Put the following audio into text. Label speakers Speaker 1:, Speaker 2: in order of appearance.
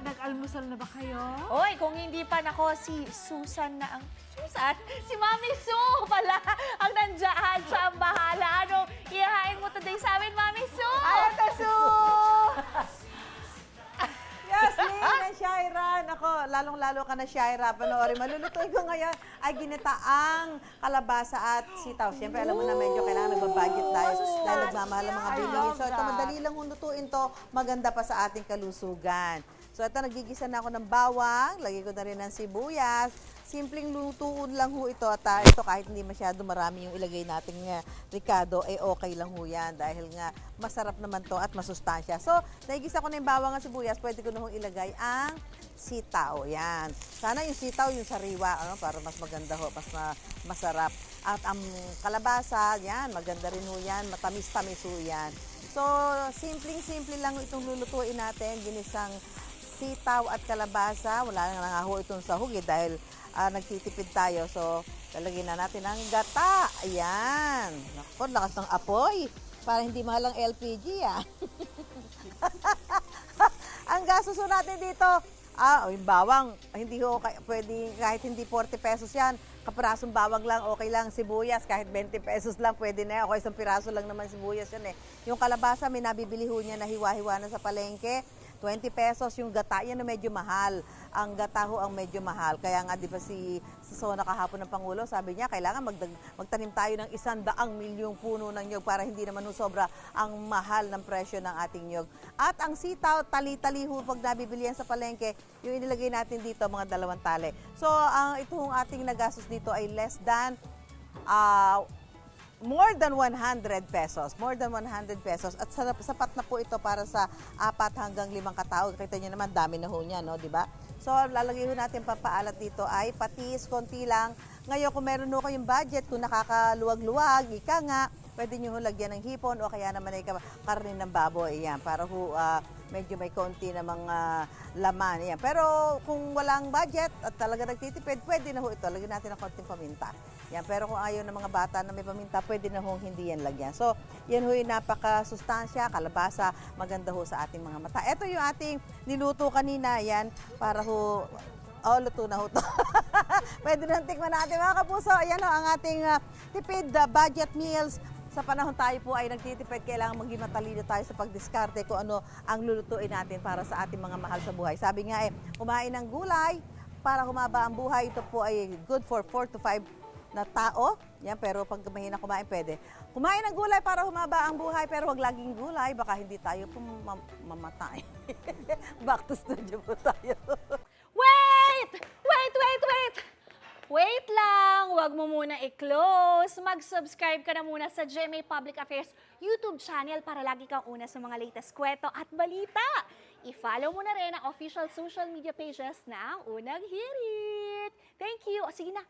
Speaker 1: nag-almusal na ba kayo?
Speaker 2: Oy, kung hindi pa nako, si Susan na ang... Susan? Si Mami Sue pala ang nandiyan. Siya ang bahala. Ano, ihahain mo today sa amin, Mami Sue?
Speaker 3: Ate Sue! Yes, Lynn and Shaira. Nako, lalong-lalo ka na, Shaira. Panoorin, malulutuin ko ngayon ay ginataang kalabasa at sitaw. Siyempre, alam mo na medyo kailangan nagbabudget tayo dahil nagmamahal ang mga bilihin. So, ito, madali lang lutuin to. Maganda pa sa ating kalusugan. So, ito, nagigisa na ako ng bawang. Lagay ko na rin ng sibuyas. Simpleng lutuin lang ho ito. At ito, kahit hindi masyado marami yung ilagay nating ricado, eh okay lang ho yan. Dahil nga, masarap naman to at masustansya. So, nagigisa ko na yung bawang at sibuyas. Pwede ko na ho ilagay ang sitaw. Yan. Sana yung sitaw, yung sariwa, ano, para mas maganda ho, mas masarap. At ang kalabasa, yan, maganda rin ho yan. Matamis-tamis ho yan. So, simpleng-simple lang itong lulutuin natin. Ginisang sitaw at kalabasa. Wala na nga ho itong sahog dahil nagtitipid tayo. So, lalagyan na natin ang gata. Ayan. Naku, lakas ng apoy. Para hindi mahal ang LPG, Ang gastos natin dito, yung bawang, hindi ho, pwede, kahit hindi 40 pesos yan. Kaprasong bawang lang, okay lang. Sibuyas, kahit 20 pesos lang, pwede na yan. Okay, isang piraso lang naman sibuyas yan Yung kalabasa, may nabibili ho niya na hiwa-hiwa na sa palengke. 20 pesos yung gata, yan na medyo mahal. Ang gata ho ang medyo mahal. Kaya nga, di ba si Sona kahapon ng Pangulo, sabi niya, kailangan magtanim tayo ng 100 milyong puno ng nyog para hindi naman sobra ang mahal ng presyo ng ating nyog. At ang sitaw, tali-tali ho pag nabibili yan sa palengke, yung inilagay natin dito, mga 2 tali. So, ito hong ating nagastos dito ay less than more than 100 pesos. More than 100 pesos. At sapat na po ito para sa 4 hanggang 5 katao. Kita nyo naman, dami na ho niya, no? Diba? So, lalagay ho natin papaalat dito ay patis, konti lang. Ngayon, kung meron ho kayong budget, kung nakakaluwag-luwag, ika nga, pwede nyo ho lagyan ng hipon o kaya naman ay karne ng baboy. Ayan, para ho medyo may konti na mga laman. Ayan. Pero kung walang budget at talaga nagtitipid, pwede na ho ito. Lagyan natin ng konting paminta. Yan, pero kung ayaw ng mga bata na may paminta, pwede na hong hindi yan lagyan. So, yan ho yung napaka-sustansya, kalabasa, maganda ho sa ating mga mata. Ito yung ating niluto kanina, yan, para ho, luto na ho to. Pwede na tikman natin mga kapuso. Ayan ho, ang ating tipid budget meals. Sa panahon tayo po ay nagtitipid, kailangan maging matalino tayo sa pagdiskarte kung ano ang lulutuin natin para sa ating mga mahal sa buhay. Sabi nga kumain ng gulay para humaba ang buhay. Ito po ay good for 4 to 5 na tao. Yan, pero pag mahina kumain, pwede. Kumain ng gulay para humaba ang buhay, pero wag laging gulay, baka hindi tayo mamatay. Back to studio po tayo.
Speaker 2: Wait! Wait lang! Huwag mo muna i-close. Mag-subscribe ka na muna sa GMA Public Affairs YouTube channel para lagi kang una sa mga latest kwento at balita. I-follow mo na rin ang official social media pages ng Unang Hirit. Thank you! O sige na,